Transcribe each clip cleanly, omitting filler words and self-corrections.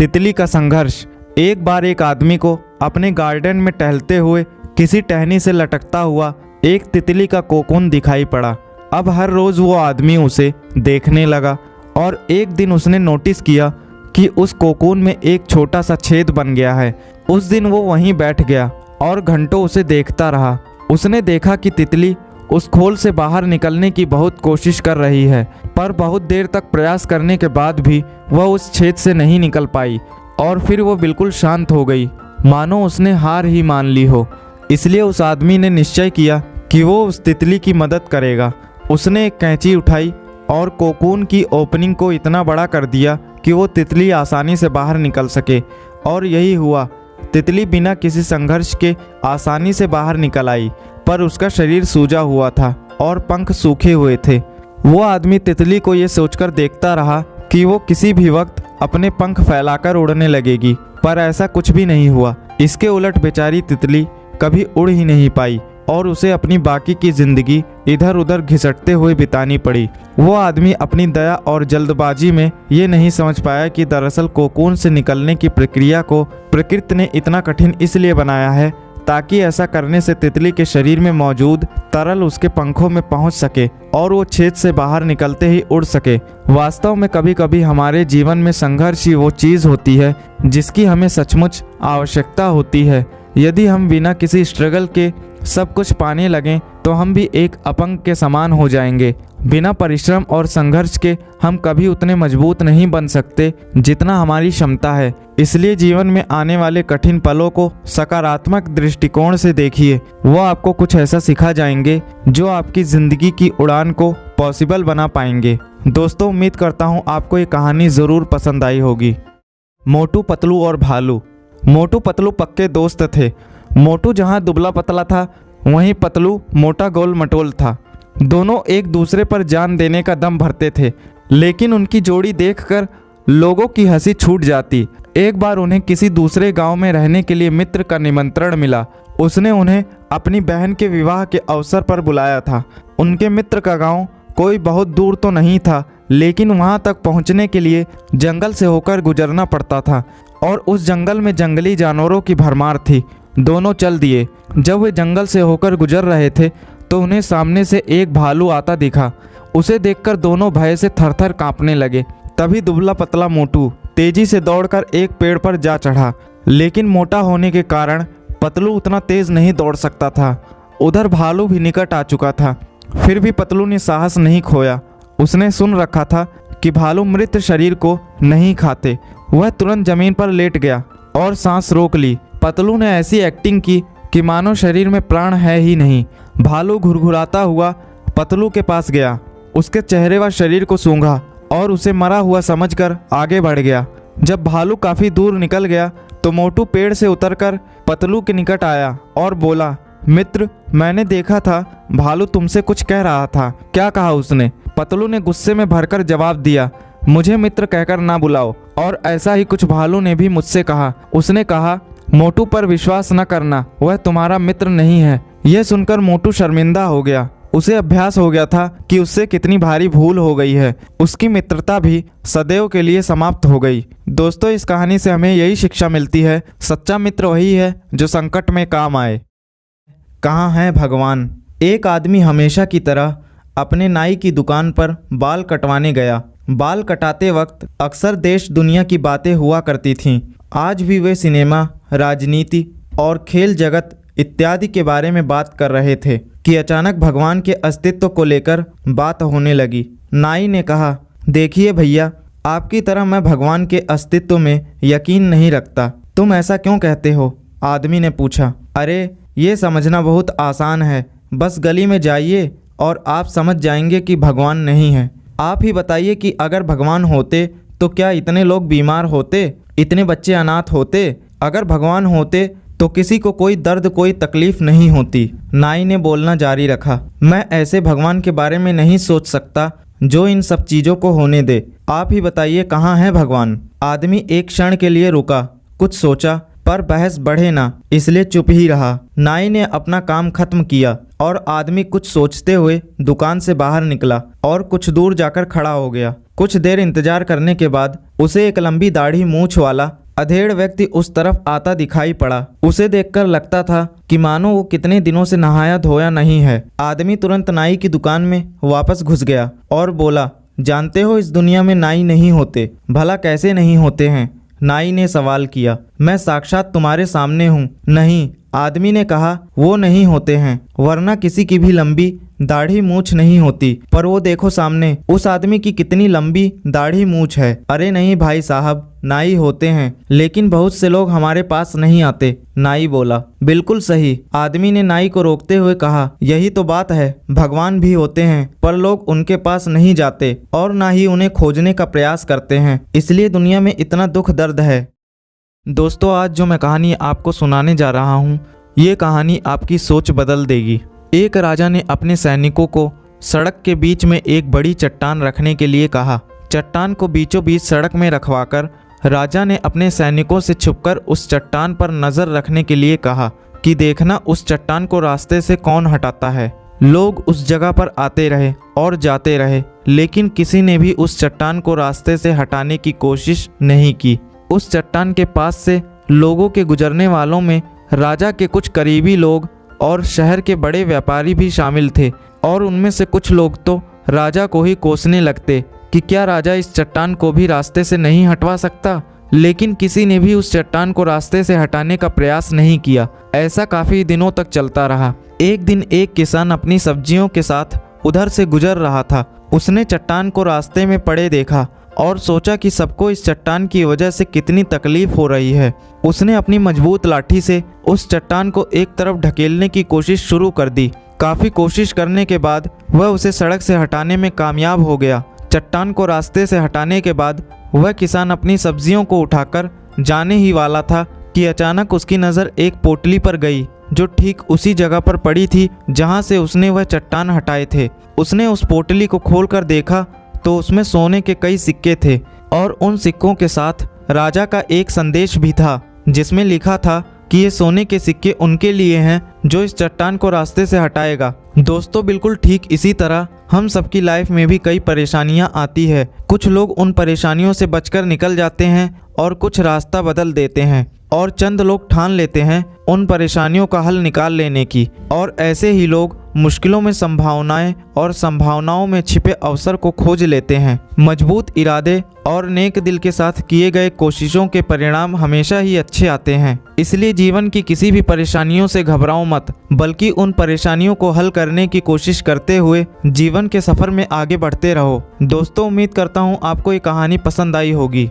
तितली का संघर्ष। एक बार एक आदमी को अपने गार्डन में टहलते हुए किसी टहनी से लटकता हुआ एक तितली का कोकून दिखाई पड़ा। अब हर रोज वो आदमी उसे देखने लगा और एक दिन उसने नोटिस किया कि उस कोकून में एक छोटा सा छेद बन गया है। उस दिन वो वहीं बैठ गया और घंटों उसे देखता रहा। उसने देखा कि तितली उस खोल से बाहर निकलने की बहुत कोशिश कर रही है, पर बहुत देर तक प्रयास करने के बाद भी वह उस छेद से नहीं निकल पाई और फिर वो बिल्कुल शांत हो गई, मानो उसने हार ही मान ली हो। इसलिए उस आदमी ने निश्चय किया कि वो उस तितली की मदद करेगा। उसने एक कैंची उठाई और कोकून की ओपनिंग को इतना बड़ा कर दिया कि वो तितली आसानी से बाहर निकल सके, और यही हुआ। तितली बिना किसी संघर्ष के आसानी से बाहर निकल आई, पर उसका शरीर सूजा हुआ था और पंख सूखे हुए थे। वो आदमी तितली को ये सोचकर देखता रहा कि वो किसी भी वक्त अपने पंख फैलाकर उड़ने लगेगी, पर ऐसा कुछ भी नहीं हुआ। इसके उलट बेचारी तितली कभी उड़ ही नहीं पाई और उसे अपनी बाकी की जिंदगी इधर उधर घिसटते हुए बितानी पड़ी। वो आदमी अपनी दया और जल्दबाजी में ये नहीं समझ पाया कि दरअसल कोकून से निकलने की प्रक्रिया को प्रकृति ने इतना कठिन इसलिए बनाया है ताकि ऐसा करने से तितली के शरीर में मौजूद तरल उसके पंखों में पहुंच सके और वो छेद से बाहर निकलते ही उड़ सके। वास्तव में कभी कभी हमारे जीवन में संघर्ष ही वो चीज़ होती है जिसकी हमें सचमुच आवश्यकता होती है। यदि हम बिना किसी स्ट्रगल के सब कुछ पाने लगें तो हम भी एक अपंग के समान हो जाएंगे। बिना परिश्रम और संघर्ष के हम कभी उतने मजबूत नहीं बन सकते जितना हमारी क्षमता है। इसलिए जीवन में आने वाले कठिन पलों को सकारात्मक दृष्टिकोण से देखिए। वो आपको कुछ ऐसा सिखा जाएंगे जो आपकी ज़िंदगी की उड़ान को पॉसिबल बना पाएंगे। दोस्तों, उम्मीद करता हूँ आपको ये कहानी ज़रूर पसंद आई होगी। मोटू पतलू और भालू। मोटू पतलू पक्के दोस्त थे। मोटू जहाँ दुबला पतला था वहीं पतलू मोटा गोल मटोल था। दोनों एक दूसरे पर जान देने का दम भरते थे, लेकिन उनकी जोड़ी देखकर लोगों की हंसी छूट जाती। एक बार उन्हें किसी दूसरे गांव में रहने के लिए मित्र का निमंत्रण मिला। उसने उन्हें अपनी बहन के विवाह के अवसर पर बुलाया था। उनके मित्र का गांव कोई बहुत दूर तो नहीं था, लेकिन वहां तक पहुंचने के लिए जंगल से होकर गुजरना पड़ता था और उस जंगल में जंगली जानवरों की भरमार थी। दोनों चल दिए। जब वे जंगल से होकर गुजर रहे थे तो उन्हें सामने से एक भालू आता दिखा। उसे देखकर दोनों भय से थरथर कांपने लगे। तभी दुबला पतला मोटू तेजी से दौड़कर एक पेड़ पर जा चढ़ा, लेकिन मोटा होने के कारण पतलू उतना तेज नहीं दौड़ सकता था। उधर भालू भी निकट आ चुका था, फिर भी पतलू ने साहस नहीं खोया। उसने सुन रखा था कि भालू मृत शरीर को नहीं खाते। वह तुरंत जमीन पर लेट गया और सांस रोक ली। पतलू ने ऐसी एक्टिंग की कि मानो शरीर में प्राण है ही नहीं। भालू घुरघुराता हुआ पतलू के पास गया, उसके चेहरे व शरीर को सूंघा और उसे मरा हुआ समझकर आगे बढ़ गया। जब भालू काफ़ी दूर निकल गया तो मोटू पेड़ से उतरकर पतलू के निकट आया और बोला, मित्र, मैंने देखा था भालू तुमसे कुछ कह रहा था। क्या कहा उसने? पतलू ने गुस्से में भरकर जवाब दिया, मुझे मित्र कहकर ना बुलाओ। और ऐसा ही कुछ भालू ने भी मुझसे कहा। उसने कहा, मोटू पर विश्वास न करना, वह तुम्हारा मित्र नहीं है। यह सुनकर मोटू शर्मिंदा हो गया। उसे अभ्यास हो गया था कि उससे कितनी भारी भूल हो गई है। उसकी मित्रता भी सदैव के लिए समाप्त हो गई। दोस्तों, इस कहानी से हमें यही शिक्षा मिलती है, सच्चा मित्र वही है जो संकट में काम आए। कहाँ है भगवान? एक आदमी हमेशा की तरह अपने नाई की दुकान पर बाल कटवाने गया। बाल कटाते वक्त अक्सर देश दुनिया की बातें हुआ करती थीं। आज भी वे सिनेमा, राजनीति और खेल जगत इत्यादि के बारे में बात कर रहे थे कि अचानक भगवान के अस्तित्व को लेकर बात होने लगी। नाई ने कहा, देखिए भैया, आपकी तरह मैं भगवान के अस्तित्व में यकीन नहीं रखता। तुम ऐसा क्यों कहते हो? आदमी ने पूछा। अरे, ये समझना बहुत आसान है। बस गली में जाइए और आप समझ जाएंगे कि भगवान नहीं है। आप ही बताइए कि अगर भगवान होते तो क्या इतने लोग बीमार होते, इतने बच्चे अनाथ होते? अगर भगवान होते तो किसी को कोई दर्द, कोई तकलीफ नहीं होती। नाई ने बोलना जारी रखा, मैं ऐसे भगवान के बारे में नहीं सोच सकता जो इन सब चीज़ों को होने दे। आप ही बताइए, कहाँ है भगवान? आदमी एक क्षण के लिए रुका, कुछ सोचा, पर बहस बढ़े ना, इसलिए चुप ही रहा। नाई ने अपना काम खत्म किया और आदमी कुछ सोचते हुए दुकान से बाहर निकला और कुछ दूर जाकर खड़ा हो गया। कुछ देर इंतजार करने के बाद उसे एक लंबी दाढ़ी मूंछ वाला अधेड़ व्यक्ति उस तरफ आता दिखाई पड़ा। उसे देखकर लगता था कि मानो वो कितने दिनों से नहाया धोया नहीं है। आदमी तुरंत नाई की दुकान में वापस घुस गया और बोला, जानते हो इस दुनिया में नाई नहीं होते। भला कैसे नहीं होते हैं? नाई ने सवाल किया। मैं साक्षात तुम्हारे सामने हूँ। नहीं, आदमी ने कहा, वो नहीं होते हैं, वरना किसी की भी लंबी दाढ़ी मूछ नहीं होती। पर वो देखो सामने, उस आदमी की कितनी लंबी दाढ़ी मूछ है। अरे नहीं भाई साहब, नाई होते हैं, लेकिन बहुत से लोग हमारे पास नहीं आते। नाई बोला। बिल्कुल सही, आदमी ने नाई को रोकते हुए कहा। यही तो बात है, भगवान भी होते हैं पर लोग उनके पास नहीं जाते और ना ही उन्हें खोजने का प्रयास करते हैं, इसलिए दुनिया में इतना दुख दर्द है। दोस्तों, आज जो मैं कहानी आपको सुनाने जा रहा हूँ, ये कहानी आपकी सोच बदल देगी। एक राजा ने अपने सैनिकों को सड़क के बीच में एक बड़ी चट्टान रखने के लिए कहा। चट्टान को बीचों बीच सड़क में रखवाकर राजा ने अपने सैनिकों से छुपकर उस चट्टान पर नज़र रखने के लिए कहा कि देखना उस चट्टान को रास्ते से कौन हटाता है। लोग उस जगह पर आते रहे और जाते रहे, लेकिन किसी ने भी उस चट्टान को रास्ते से हटाने की कोशिश नहीं की। उस चट्टान के पास से लोगों के गुजरने वालों में राजा के कुछ करीबी लोग और शहर के बड़े व्यापारी भी शामिल थे, और उनमें से कुछ लोग तो राजा को ही कोसने लगते कि क्या राजा इस चट्टान को भी रास्ते से नहीं हटवा सकता। लेकिन किसी ने भी उस चट्टान को रास्ते से हटाने का प्रयास नहीं किया। ऐसा काफ़ी दिनों तक चलता रहा। एक दिन एक किसान अपनी सब्जियों के साथ उधर से गुजर रहा था। उसने चट्टान को रास्ते में पड़े देखा और सोचा कि सबको इस चट्टान की वजह से कितनी तकलीफ हो रही है। उसने अपनी मजबूत लाठी से उस चट्टान को एक तरफ ढकेलने की कोशिश शुरू कर दी। काफ़ी कोशिश करने के बाद वह उसे सड़क से हटाने में कामयाब हो गया। चट्टान को रास्ते से हटाने के बाद वह किसान अपनी सब्जियों को उठाकर जाने ही वाला था कि अचानक उसकी नज़र एक पोटली पर गई, जो ठीक उसी जगह पर पड़ी थी जहां से उसने वह चट्टान हटाए थे। उसने उस पोटली को खोलकर देखा तो उसमें सोने के कई सिक्के थे और उन सिक्कों के साथ राजा का एक संदेश भी था, जिसमें लिखा था कि ये सोने के सिक्के उनके लिए हैं जो इस चट्टान को रास्ते से हटाएगा। दोस्तों, बिल्कुल ठीक इसी तरह हम सबकी लाइफ में भी कई परेशानियां आती है। कुछ लोग उन परेशानियों से बचकर निकल जाते हैं और कुछ रास्ता बदल देते हैं, और चंद लोग ठान लेते हैं उन परेशानियों का हल निकाल लेने की, और ऐसे ही लोग मुश्किलों में संभावनाएं और संभावनाओं में छिपे अवसर को खोज लेते हैं। मजबूत इरादे और नेक दिल के साथ किए गए कोशिशों के परिणाम हमेशा ही अच्छे आते हैं। इसलिए जीवन की किसी भी परेशानियों से घबराओ मत, बल्कि उन परेशानियों को हल करने की कोशिश करते हुए जीवन के सफर में आगे बढ़ते रहो। दोस्तों, उम्मीद करता हूँ आपको ये कहानी पसंद आई होगी।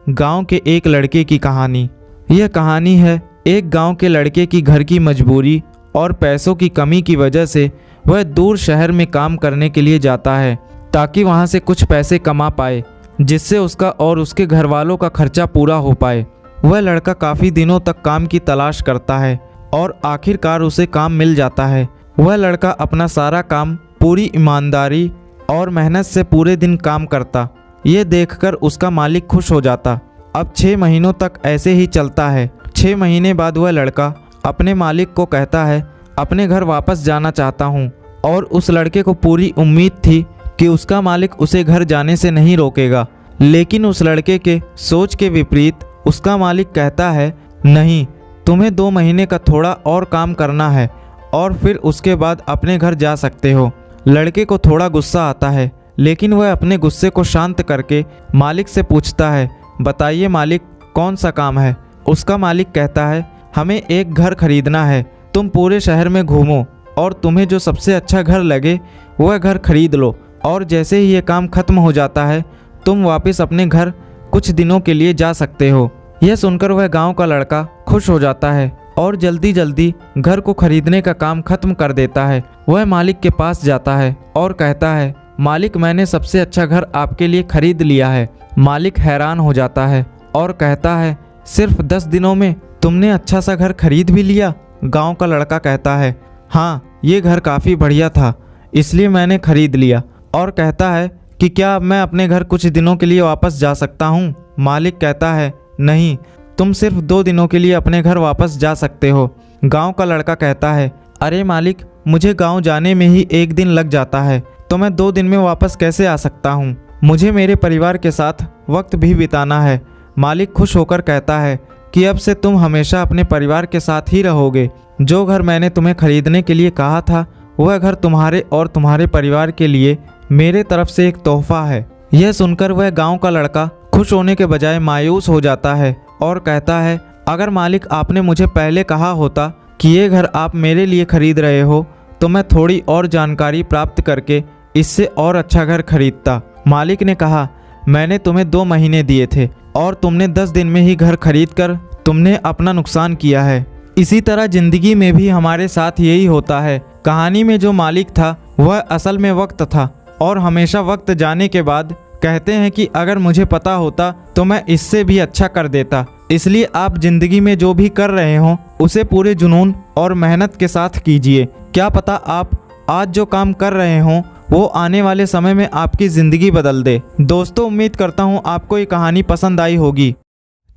गाँव के एक लड़के की कहानी। यह कहानी है एक गांव के लड़के की घर की मजबूरी और पैसों की कमी की वजह से वह दूर शहर में काम करने के लिए जाता है ताकि वहां से कुछ पैसे कमा पाए, जिससे उसका और उसके घर वालों का खर्चा पूरा हो पाए। वह लड़का काफ़ी दिनों तक काम की तलाश करता है और आखिरकार उसे काम मिल जाता है। वह लड़का अपना सारा काम पूरी ईमानदारी और मेहनत से पूरे दिन काम करता। ये देखकर उसका मालिक खुश हो जाता। अब 6 महीनों तक ऐसे ही चलता है। 6 महीने बाद वह लड़का अपने मालिक को कहता है अपने घर वापस जाना चाहता हूँ, और उस लड़के को पूरी उम्मीद थी कि उसका मालिक उसे घर जाने से नहीं रोकेगा। लेकिन उस लड़के के सोच के विपरीत उसका मालिक कहता है, नहीं, तुम्हें 2 महीने का थोड़ा और काम करना है और फिर उसके बाद अपने घर जा सकते हो। लड़के को थोड़ा गुस्सा आता है, लेकिन वह अपने गुस्से को शांत करके मालिक से पूछता है, बताइए मालिक, कौन सा काम है। उसका मालिक कहता है, हमें एक घर खरीदना है। तुम पूरे शहर में घूमो और तुम्हें जो सबसे अच्छा घर लगे वह घर खरीद लो, और जैसे ही ये काम खत्म हो जाता है तुम वापस अपने घर कुछ दिनों के लिए जा सकते हो। यह सुनकर वह गांव का लड़का खुश हो जाता है और जल्दी जल्दी घर को खरीदने का काम खत्म कर देता है। वह मालिक के पास जाता है और कहता है, मालिक, मैंने सबसे अच्छा घर आपके लिए खरीद लिया है। मालिक हैरान हो जाता है और कहता है, सिर्फ 10 दिनों में तुमने अच्छा सा घर खरीद भी लिया। गांव का लड़का कहता है, हाँ, ये घर काफ़ी बढ़िया था, इसलिए मैंने खरीद लिया। और कहता है कि क्या मैं अपने घर कुछ दिनों के लिए वापस जा सकता हूँ। मालिक कहता है, नहीं, तुम सिर्फ 2 दिनों के लिए अपने घर वापस जा सकते हो। गांव का लड़का कहता है, अरे मालिक, मुझे गांव जाने में ही 1 दिन लग जाता है, तो मैं 2 दिन में वापस कैसे आ सकता हूँ? मुझे मेरे परिवार के साथ वक्त भी बिताना है। मालिक खुश होकर कहता है कि अब से तुम हमेशा अपने परिवार के साथ ही रहोगे। जो घर मैंने तुम्हें खरीदने के लिए कहा था, वह घर तुम्हारे और तुम्हारे परिवार के लिए मेरे तरफ से एक तोहफा है। यह सुनकर वह गांव का लड़का खुश होने के बजाय मायूस हो जाता है और कहता है, अगर मालिक आपने मुझे पहले कहा होता कि ये घर आप मेरे लिए खरीद रहे हो, तो मैं थोड़ी और जानकारी प्राप्त करके इससे और अच्छा घर खरीदता। मालिक ने कहा, मैंने तुम्हें 2 महीने दिए थे और तुमने 10 दिन में ही घर खरीद कर तुमने अपना नुकसान किया है। इसी तरह जिंदगी में भी हमारे साथ यही होता है। कहानी में जो मालिक था वह असल में वक्त था, और हमेशा वक्त जाने के बाद कहते हैं कि अगर मुझे पता होता तो मैं इससे भी अच्छा कर देता। इसलिए आप जिंदगी में जो भी कर रहे हो उसे पूरे जुनून और मेहनत के साथ कीजिए। क्या पता आप आज जो काम कर रहे हो वो आने वाले समय में आपकी ज़िंदगी बदल दे। दोस्तों, उम्मीद करता हूँ आपको ये कहानी पसंद आई होगी।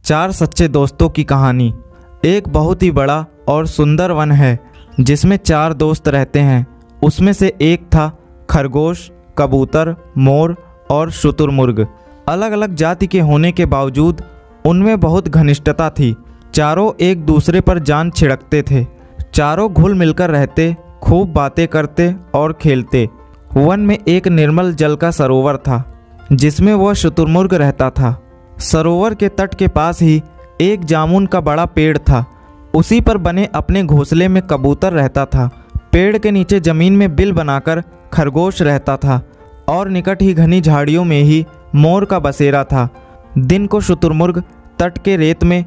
4 सच्चे दोस्तों की कहानी। एक बहुत ही बड़ा और सुंदर वन है जिसमें 4 दोस्त रहते हैं। उसमें से एक था खरगोश, कबूतर, मोर और शुतुरमुर्ग। अलग अलग जाति के होने के बावजूद उनमें बहुत घनिष्ठता थी। चारों एक दूसरे पर जान छिड़कते थे। चारों घुल मिलकर रहते, खूब बातें करते और खेलते। वन में एक निर्मल जल का सरोवर था जिसमें वह शुतुरमुर्ग रहता था। सरोवर के तट के पास ही एक जामुन का बड़ा पेड़ था। उसी पर बने अपने घोंसले में कबूतर रहता था। पेड़ के नीचे जमीन में बिल बनाकर खरगोश रहता था और निकट ही घनी झाड़ियों में ही मोर का बसेरा था। दिन को शुतुरमुर्ग तट के रेत में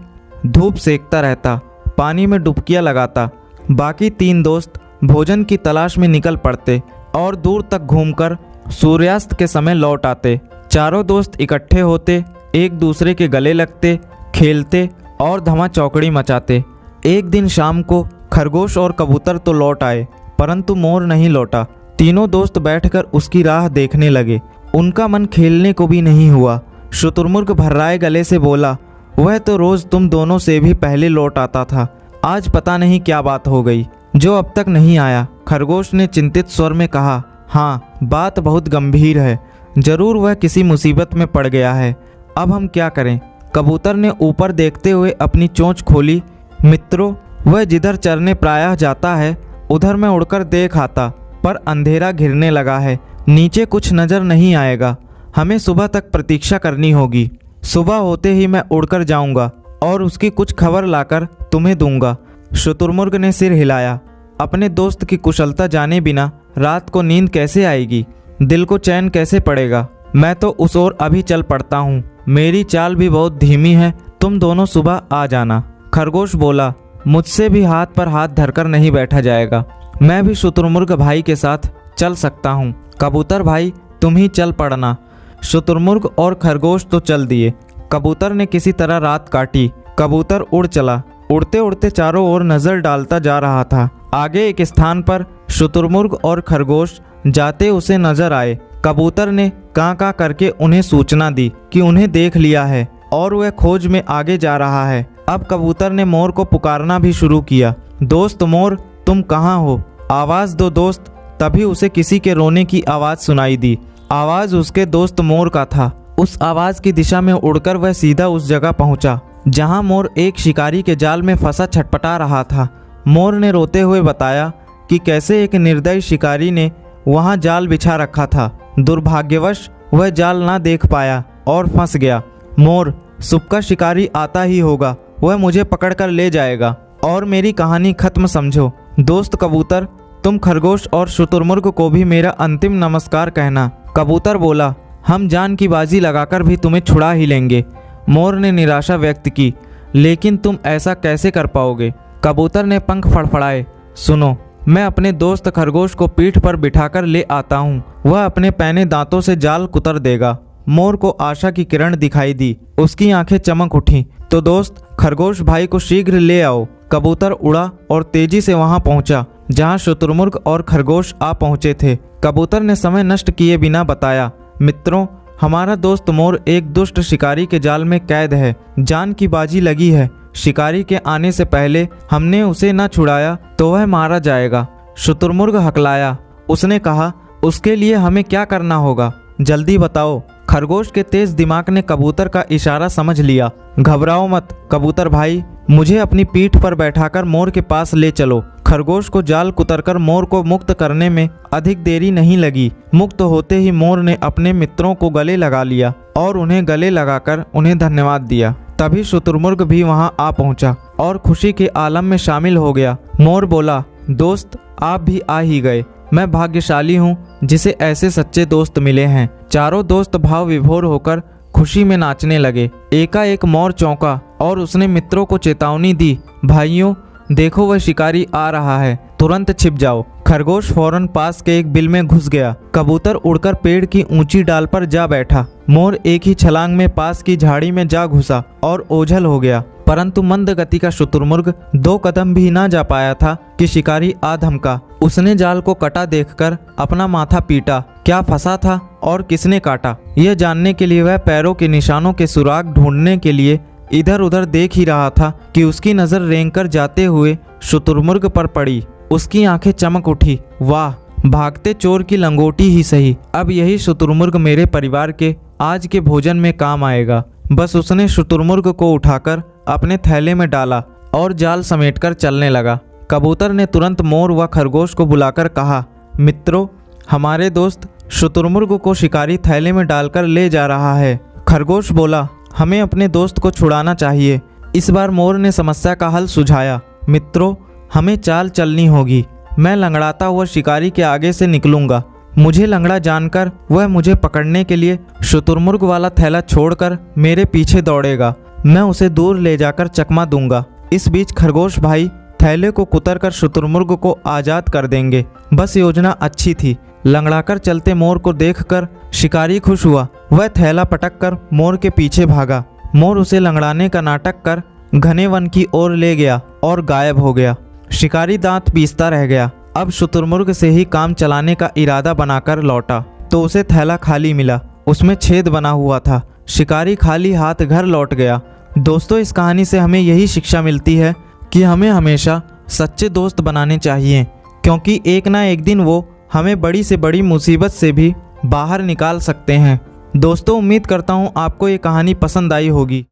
धूप सेकता रहता, पानी में डुबकियां लगाता। बाकी 3 दोस्त भोजन की तलाश में निकल पड़ते और दूर तक घूमकर सूर्यास्त के समय लौट आते। चारों दोस्त इकट्ठे होते, एक दूसरे के गले लगते, खेलते और धमा चौकड़ी मचाते। एक दिन शाम को खरगोश और कबूतर तो लौट आए, परंतु मोर नहीं लौटा। तीनों दोस्त बैठकर उसकी राह देखने लगे। उनका मन खेलने को भी नहीं हुआ। शुतुरमुर्ग भर्राए गले से बोला, वह तो रोज तुम दोनों से भी पहले लौट आता था, आज पता नहीं क्या बात हो गई जो अब तक नहीं आया। खरगोश ने चिंतित स्वर में कहा, हाँ, बात बहुत गंभीर है, जरूर वह किसी मुसीबत में पड़ गया है। अब हम क्या करें? कबूतर ने ऊपर देखते हुए अपनी चोंच खोली। मित्रों, वह जिधर चरने प्रायः जाता है उधर मैं उड़कर देख आता, पर अंधेरा घिरने लगा है, नीचे कुछ नजर नहीं आएगा। हमें सुबह तक प्रतीक्षा करनी होगी। सुबह होते ही मैं उड़कर जाऊंगा और उसकी कुछ खबर लाकर तुम्हें दूंगा। शुतुरमुर्ग ने सिर हिलाया। अपने दोस्त की कुशलता जाने बिना रात को नींद कैसे आएगी, दिल को चैन कैसे पड़ेगा? मैं तो उस ओर अभी चल पड़ता हूँ, मेरी चाल भी बहुत धीमी है, तुम दोनों सुबह आ जाना। खरगोश बोला, मुझसे भी हाथ पर हाथ धरकर नहीं बैठा जाएगा, मैं भी शुतुरमुर्ग भाई के साथ चल सकता हूँ। कबूतर भाई, तुम ही चल पड़ना। शुतुरमुर्ग और खरगोश तो चल दिए। कबूतर ने किसी तरह रात काटी। कबूतर उड़ चला। उड़ते उड़ते चारों ओर नजर डालता जा रहा था। आगे एक स्थान पर शुतुरमुर्ग और खरगोश जाते उसे नजर आए। कबूतर ने कां कां करके उन्हें सूचना दी कि उन्हें देख लिया है और वह खोज में आगे जा रहा है। अब कबूतर ने मोर को पुकारना भी शुरू किया। दोस्त मोर, तुम कहाँ हो? आवाज दो दोस्त। तभी उसे किसी के रोने की आवाज सुनाई दी। आवाज उसके दोस्त मोर का था। उस आवाज की दिशा में उड़कर वह सीधा उस जगह पहुंचा जहां मोर एक शिकारी के जाल में फंसा छटपटा रहा था। मोर ने रोते हुए बताया कि कैसे एक निर्दयी शिकारी ने वहां जाल बिछा रखा था। दुर्भाग्यवश वह जाल ना देख पाया और फंस गया। मोर, सुबह का शिकारी आता ही होगा, वह मुझे पकड़कर ले जाएगा और मेरी कहानी खत्म समझो। दोस्त कबूतर, तुम खरगोश और शुतुरमुर्ग को भी मेरा अंतिम नमस्कार कहना। कबूतर बोला, हम जान की बाजी लगाकर भी तुम्हें छुड़ा ही लेंगे। मोर ने निराशा व्यक्त की, लेकिन तुम ऐसा कैसे कर पाओगे? कबूतर ने पंख फड़फड़ाए। सुनो, मैं अपने दोस्त खरगोश को पीठ पर बिठाकर ले आता हूँ, वह अपने पैने दांतों से जाल कुतर देगा। मोर को आशा की किरण दिखाई दी। उसकी आंखें चमक उठी। तो दोस्त, खरगोश भाई को शीघ्र ले आओ। कबूतर उड़ा और तेजी से वहां पहुंचा जहां शुतुरमुर्ग और खरगोश आ पहुंचे थे। कबूतर ने समय नष्ट किए बिना बताया, मित्रों, हमारा दोस्त मोर एक दुष्ट शिकारी के जाल में कैद है। जान की बाजी लगी है। शिकारी के आने से पहले हमने उसे न छुड़ाया तो वह मारा जाएगा। शुतुरमुर्ग हकलाया। उसने कहा, उसके लिए हमें क्या करना होगा, जल्दी बताओ। खरगोश के तेज दिमाग ने कबूतर का इशारा समझ लिया। घबराओ मत कबूतर भाई, मुझे अपनी पीठ पर बैठाकर मोर के पास ले चलो। खरगोश को जाल कुतरकर मोर को मुक्त करने में अधिक देरी नहीं लगी। मुक्त होते ही मोर ने अपने मित्रों को गले लगा लिया और उन्हें गले लगाकर उन्हें धन्यवाद दिया। तभी शुतुरमुर्ग भी वहां आ पहुंचा और खुशी के आलम में शामिल हो गया। मोर बोला, दोस्त आप भी आ ही गए। मैं भाग्यशाली हूँ जिसे ऐसे सच्चे दोस्त मिले हैं। चारों दोस्त भाव विभोर होकर खुशी में नाचने लगे। एकाएक मोर चौंका और उसने मित्रों को चेतावनी दी, भाइयों देखो वह शिकारी आ रहा है, तुरंत छिप जाओ। खरगोश फौरन पास के एक बिल में घुस गया। कबूतर उड़कर पेड़ की ऊंची डाल पर जा बैठा। मोर एक ही छलांग में पास की झाड़ी में जा घुसा और ओझल हो गया। परंतु मंद गति का शुतुरमुर्ग 2 कदम भी ना जा पाया था कि शिकारी आ धमका। उसने जाल को कटा देखकर अपना माथा पीटा। क्या फंसा था और किसने काटा, यह जानने के लिए वह पैरों के निशानों के सुराग ढूंढने के लिए इधर उधर देख ही रहा था कि उसकी नजर रेंगकर जाते हुए शुतुरमुर्ग पर पड़ी। उसकी आंखें चमक उठी। वाह, भागते चोर की लंगोटी ही सही, अब यही शुतुरमुर्ग मेरे परिवार के आज के भोजन में काम आएगा। बस उसने शुतुरमुर्ग को उठाकर अपने थैले में डाला और जाल समेटकर चलने लगा। कबूतर ने तुरंत मोर व खरगोश को बुलाकर कहा, मित्रों हमारे दोस्त शुतुरमुर्ग को शिकारी थैले में डालकर ले जा रहा है। खरगोश बोला, हमें अपने दोस्त को छुड़ाना चाहिए। इस बार मोर ने समस्या का हल सुझाया। मित्रों हमें चाल चलनी होगी। मैं लंगड़ाता हुआ शिकारी के आगे से निकलूंगा। मुझे लंगड़ा जानकर वह मुझे पकड़ने के लिए शुतुरमुर्ग वाला थैला छोड़कर मेरे पीछे दौड़ेगा। मैं उसे दूर ले जाकर चकमा दूंगा। इस बीच खरगोश भाई थैले को कुतरकर शुतुरमुर्ग को आज़ाद कर देंगे। बस योजना अच्छी थी। लंगड़ाकर चलते मोर को देखकर शिकारी खुश हुआ। वह थैला पटककर मोर के पीछे भागा। मोर उसे लंगड़ाने का नाटक कर घने वन की ओर ले गया और गायब हो गया। शिकारी दांत पीसता रह गया। अब शुतुरमुर्ग से ही काम चलाने का इरादा बनाकर लौटा तो उसे थैला खाली मिला। उसमें छेद बना हुआ था। शिकारी खाली हाथ घर लौट गया। दोस्तों इस कहानी से हमें यही शिक्षा मिलती है कि हमें हमेशा सच्चे दोस्त बनाने चाहिए, क्योंकि एक ना एक दिन वो हमें बड़ी से बड़ी मुसीबत से भी बाहर निकाल सकते हैं। दोस्तों उम्मीद करता हूँ आपको ये कहानी पसंद आई होगी।